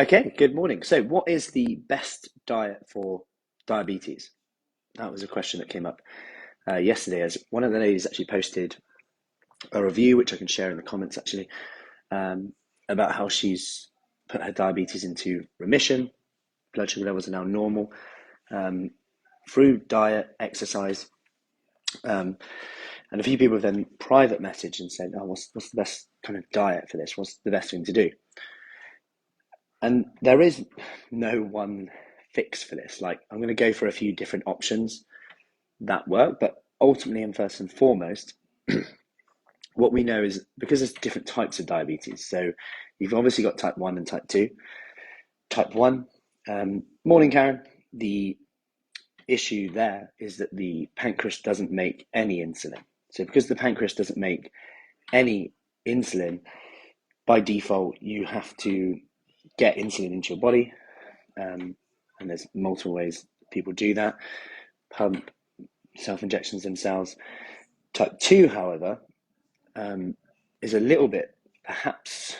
Okay, good morning. So, what is the best diet for diabetes? That was a question that came up yesterday, as one of the ladies actually posted a review, which I can share in the comments actually, um, about how she's put her diabetes into remission. Blood sugar levels are now normal um, through diet, exercise, um, and a few people have then private messaged and said, "Oh, what's the best kind of diet for this? What's the best thing to do?" And there is no one fix for this. Like, I'm going to go for a few different options that work, but ultimately and first and foremost, what we know is because there's different types of diabetes. So you've obviously got type 1 and type 2. Type 1, morning, Karen. The issue there is that the pancreas doesn't make any insulin. So because the pancreas doesn't make any insulin, by default, you have to get insulin into your body. And there's multiple ways people do that. Pump, self-injections themselves. Type 2, however, is a little bit perhaps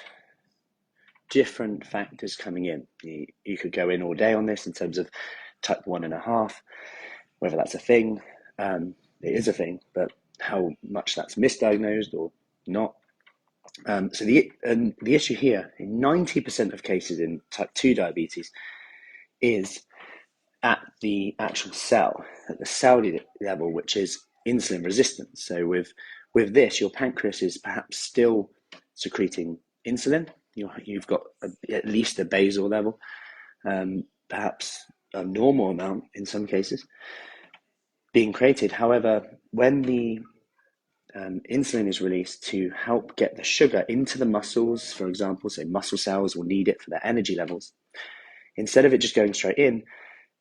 different factors coming in. You could go in all day on this in terms of type 1.5, whether that's a thing. It is a thing, but how much that's misdiagnosed or not. So the issue here, in 90% of cases in type 2 diabetes, is at the actual cell, at the cell level, which is insulin resistance. So with this, your pancreas is perhaps still secreting insulin. You've got at least a basal level, perhaps a normal amount in some cases being created. However, when the insulin is released to help get the sugar into the muscles, for example, so muscle cells will need it for their energy levels, instead of it just going straight in,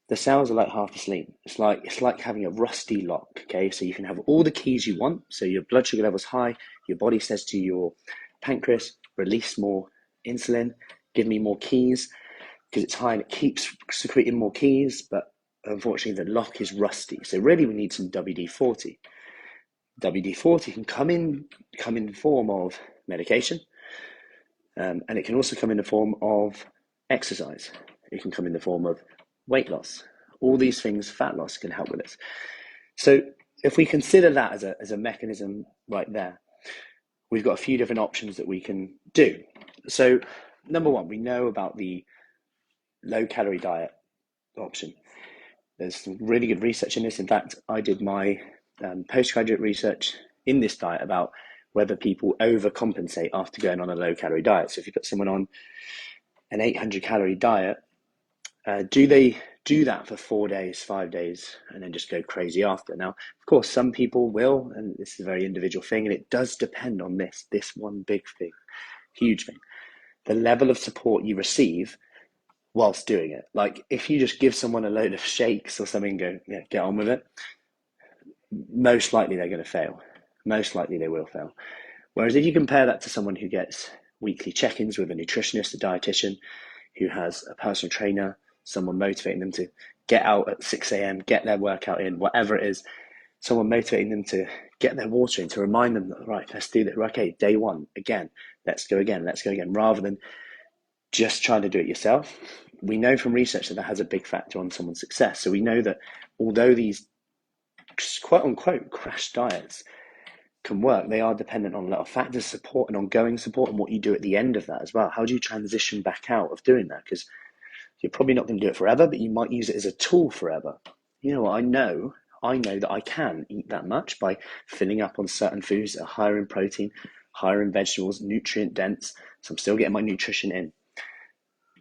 the cells are like half asleep. It's like having a rusty lock. Okay, so you can have all the keys you want. So your blood sugar level's high. Your body says to your pancreas, release more insulin, give me more keys, because it's high and it keeps secreting more keys. But unfortunately, the lock is rusty. So really, we need some WD-40. WD-40 can come in the form of medication, and it can also come in the form of exercise. It can come in the form of weight loss. All these things, fat loss, can help with this. So if we consider that as a mechanism right there, we've got a few different options that we can do. So number one, we know about the low calorie diet option. There's some really good research in this. In fact, I did my postgraduate research in this diet about whether people overcompensate after going on a low calorie diet. So if you put someone on an 800 calorie diet, do they do that for 4 days, 5 days, and then just go crazy after? Now, of course, some people will, and this is a very individual thing, and it does depend on this one big thing, huge thing, the level of support you receive whilst doing it. Like, if you just give someone a load of shakes or something and go, yeah, get on with it, most likely they're going to fail. Most likely they will fail. Whereas if you compare that to someone who gets weekly check-ins with a nutritionist, a dietitian, who has a personal trainer, someone motivating them to get out at 6 a.m., get their workout in, whatever it is, someone motivating them to get their water in, to remind them that, right, let's do that. Okay, day one, again, let's go again, rather than just trying to do it yourself. We know from research that has a big factor on someone's success. So we know that although these quote unquote crash diets can work, they are dependent on a lot of factors, support and ongoing support, and what you do at the end of that as well. How do you transition back out of doing that? Because you're probably not going to do it forever, but you might use it as a tool forever. You know what? I know that I can eat that much by filling up on certain foods that are higher in protein, higher in vegetables, nutrient dense. So I'm still getting my nutrition in.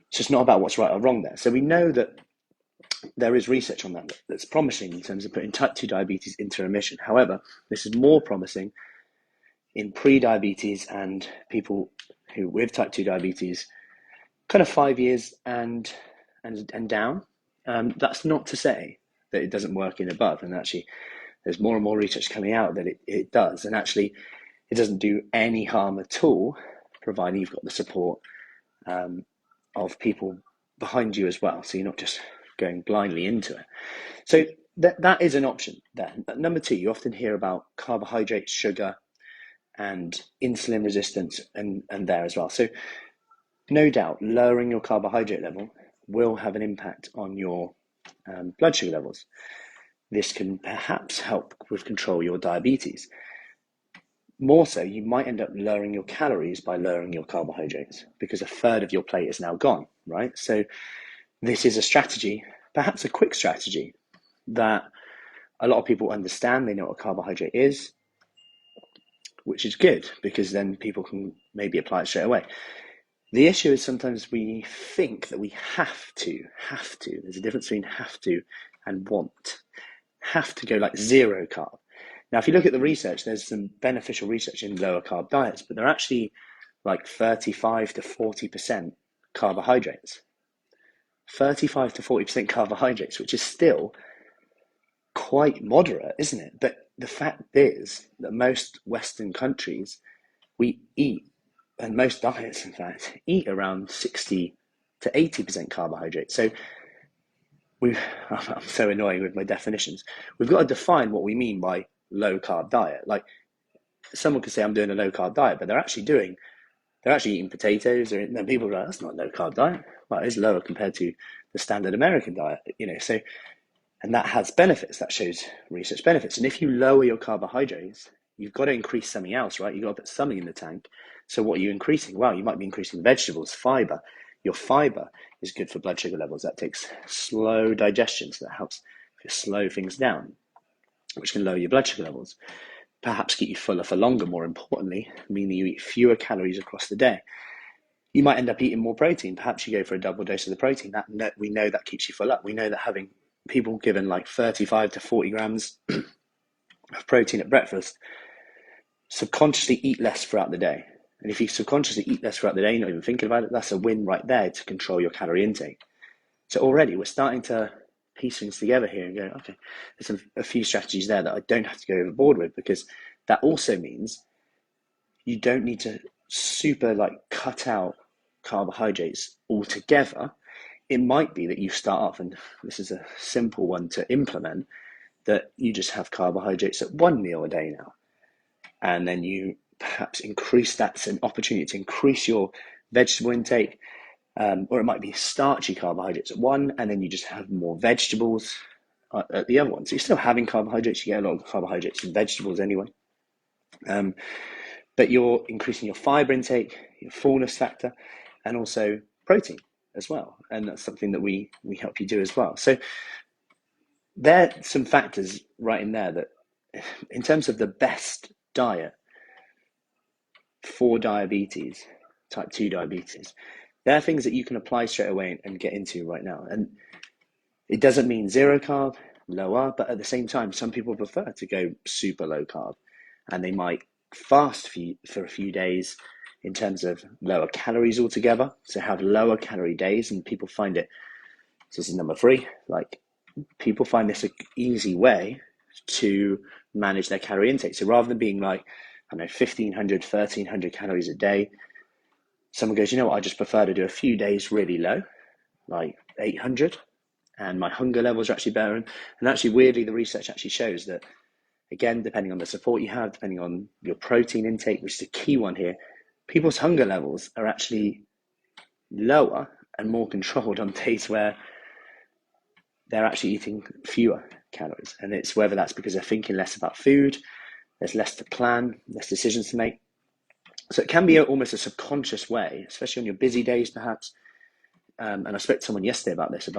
It's just not about what's right or wrong there. So we know that there is research on that that's promising in terms of putting type 2 diabetes into remission. However, this is more promising in pre-diabetes and people who with type 2 diabetes, kind of 5 years and down. That's not to say that it doesn't work in above. And actually, there's more and more research coming out that it does. And actually, it doesn't do any harm at all, providing you've got the support of people behind you as well. So you're not just going blindly into it. So that is an option there. Number two, you often hear about carbohydrate, sugar, and insulin resistance and there as well. So no doubt, lowering your carbohydrate level will have an impact on your blood sugar levels. This can perhaps help with control your diabetes. More so, you might end up lowering your calories by lowering your carbohydrates because a third of your plate is now gone, right? So this is a strategy, perhaps a quick strategy, that a lot of people understand. They know what a carbohydrate is, which is good because then people can maybe apply it straight away. The issue is sometimes we think that we have to. There's a difference between have to and want. Have to go like zero carb. Now, if you look at the research, there's some beneficial research in lower carb diets, but they're actually like 35 to 40% carbohydrates. 35 to 40% carbohydrates, which is still quite moderate, isn't it? But the fact is that most Western countries, we eat, and most diets, in fact, eat around 60 to 80% carbohydrates. So I'm so annoying with my definitions. We've got to define what we mean by low carb diet. Like someone could say, I'm doing a low carb diet, but they're actually eating potatoes, and then people are like, that's not a low carb diet. Well, it is lower compared to the standard American diet, so, and that has benefits. That shows research benefits. And if you lower your carbohydrates, you've got to increase something else, right? You've got to put something in the tank. So what are you increasing? Well, you might be increasing vegetables, fiber. Your fiber is good for blood sugar levels. That takes slow digestion, so that helps slow things down, which can lower your blood sugar levels. Perhaps keep you fuller for longer, more importantly, meaning you eat fewer calories across the day. You might end up eating more protein. Perhaps you go for a double dose of the protein. We know that keeps you full up. We know that having people given like 35 to 40 grams of protein at breakfast subconsciously eat less throughout the day. And if you subconsciously eat less throughout the day, not even thinking about it, that's a win right there to control your calorie intake. So already we're starting to piece things together here and go, okay, there's a few strategies there that I don't have to go overboard with, because that also means you don't need to super cut out carbohydrates altogether. It might be that you start off, and this is a simple one to implement, that you just have carbohydrates at one meal a day now. And then you perhaps increase, that's an opportunity to increase your vegetable intake, or it might be starchy carbohydrates at one, and then you just have more vegetables at the other one. So you're still having carbohydrates, you get a lot of carbohydrates in vegetables anyway. But you're increasing your fiber intake, your fullness factor, and also protein as well. And that's something that we help you do as well. So there are some factors right in there that, in terms of the best diet for diabetes, type 2 diabetes, there are things that you can apply straight away and get into right now. And it doesn't mean zero carb, lower, but at the same time, some people prefer to go super low carb, and they might fast for a few days in terms of lower calories altogether. So have lower calorie days, and people find it, this is number 3, people find this an easy way to manage their calorie intake. So rather than being 1,500, 1,300 calories a day, someone goes, you know what, I just prefer to do a few days really low, like 800, and my hunger levels are actually better. And actually, weirdly, the research actually shows that, again, depending on the support you have, depending on your protein intake, which is a key one here, people's hunger levels are actually lower and more controlled on days where they're actually eating fewer calories. And it's whether that's because they're thinking less about food, there's less to plan, less decisions to make. So it can be almost a subconscious way, especially on your busy days, perhaps. And I spoke to someone yesterday about this,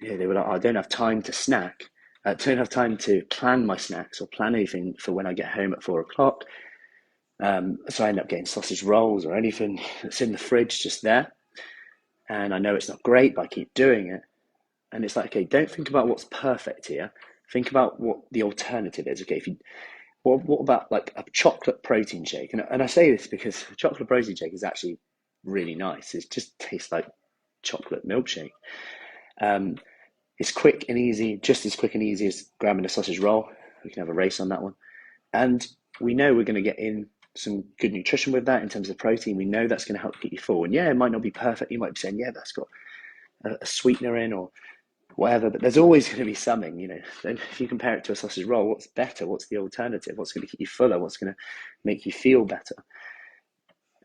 they were like, I don't have time to snack. I don't have time to plan my snacks or plan anything for when I get home at 4 o'clock. So I end up getting sausage rolls or anything that's in the fridge just there. And I know it's not great, but I keep doing it. And it's like, okay, don't think about what's perfect here. Think about what the alternative is. Okay, what about a chocolate protein shake? And I say this because a chocolate protein shake is actually really nice. It just tastes like chocolate milkshake. It's quick and easy, just as quick and easy as grabbing a sausage roll. We can have a race on that one. And we know we're going to get in some good nutrition with that in terms of protein. We know that's going to help get you full. And yeah, it might not be perfect. You might be saying, yeah, that's got a sweetener in or whatever, but there's always going to be something, if you compare it to a sausage roll, what's better? What's the alternative? What's going to keep you fuller? What's going to make you feel better?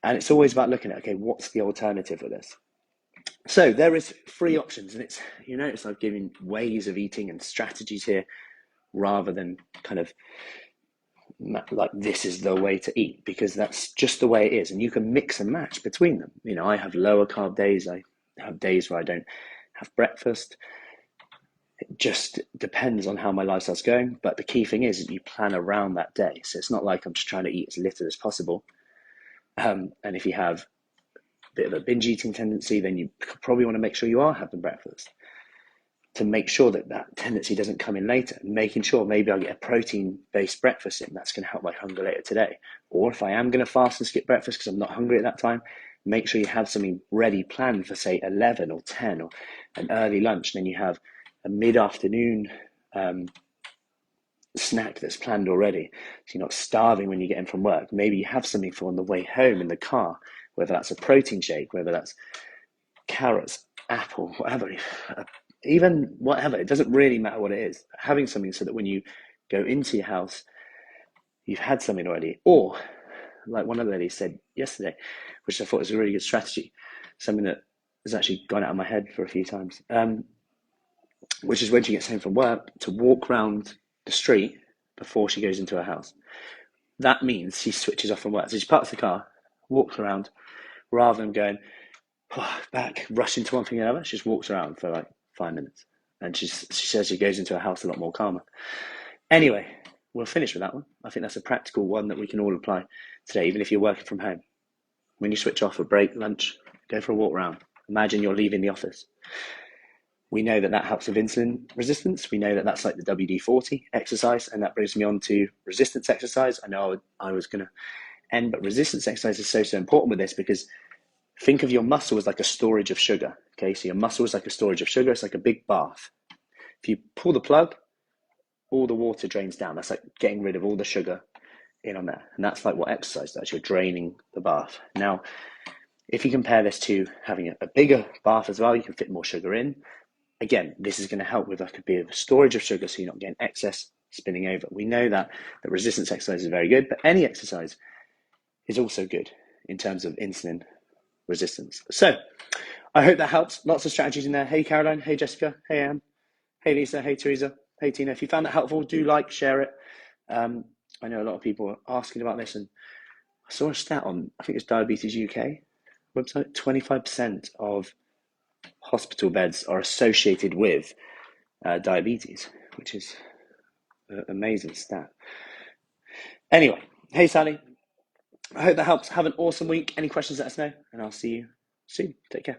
And it's always about looking at, okay, what's the alternative for this? So there is 3 options, and it's, you notice I've given ways of eating and strategies here rather than kind of like this is the way to eat, because that's just the way it is, and you can mix and match between them. You know, I have lower carb days, I have days where I don't have breakfast. It just depends on how my lifestyle's going, but the key thing is that you plan around that day. So it's not like I'm just trying to eat as little as possible. And if you have a bit of a binge eating tendency, then you probably want to make sure you are having breakfast to make sure that that tendency doesn't come in later. Making sure maybe I'll get a protein-based breakfast in, that's going to help my hunger later today. Or if I am going to fast and skip breakfast because I'm not hungry at that time, make sure you have something ready planned for, say, 11 or 10, or an early lunch. And then you have a mid-afternoon snack that's planned already, so you're not starving when you get in from work. Maybe you have something for on the way home in the car, whether that's a protein shake, whether that's carrots, apple, whatever, even whatever. It doesn't really matter what it is. Having something so that when you go into your house, you've had something already. Or like one of the ladies said yesterday, which I thought was a really good strategy, something that has actually gone out of my head for a few times, which is when she gets home from work, to walk around the street before she goes into her house. That means she switches off from work. So she parks the car, walks around, rather than going back, rush into one thing or another. She just walks around for like 5 minutes. And she says she goes into her house a lot more calmer. Anyway, we'll finish with that one. I think that's a practical one that we can all apply today, even if you're working from home. When you switch off for break, lunch, go for a walk around. Imagine you're leaving the office. We know that that helps with insulin resistance. We know that that's like the WD-40 exercise, and that brings me on to resistance exercise. I know I was going to end, but resistance exercise is so important with this, because think of your muscle as like a storage of sugar. Okay, so your muscle is like a storage of sugar. It's like a big bath. If you pull the plug, all the water drains down. That's like getting rid of all the sugar in on there. And that's like what exercise does. You're draining the bath. Now, if you compare this to having a bigger bath as well, you can fit more sugar in. Again, this is going to help with like a bit of storage of sugar, so you're not getting excess spinning over. We know that resistance exercise is very good, but any exercise is also good in terms of insulin resistance. So I hope that helps. Lots of strategies in there. Hey, Caroline. Hey, Jessica. Hey, Anne. Hey, Lisa. Hey, Teresa. Hey, Tina. If you found that helpful, do like, share it. I know a lot of people are asking about this, and I saw a stat on, I think it's Diabetes UK website, 25% of hospital beds are associated with diabetes, which is an amazing stat. Anyway, hey, Sally. I hope that helps. Have an awesome week. Any questions, let us know, and I'll see you soon. Take care.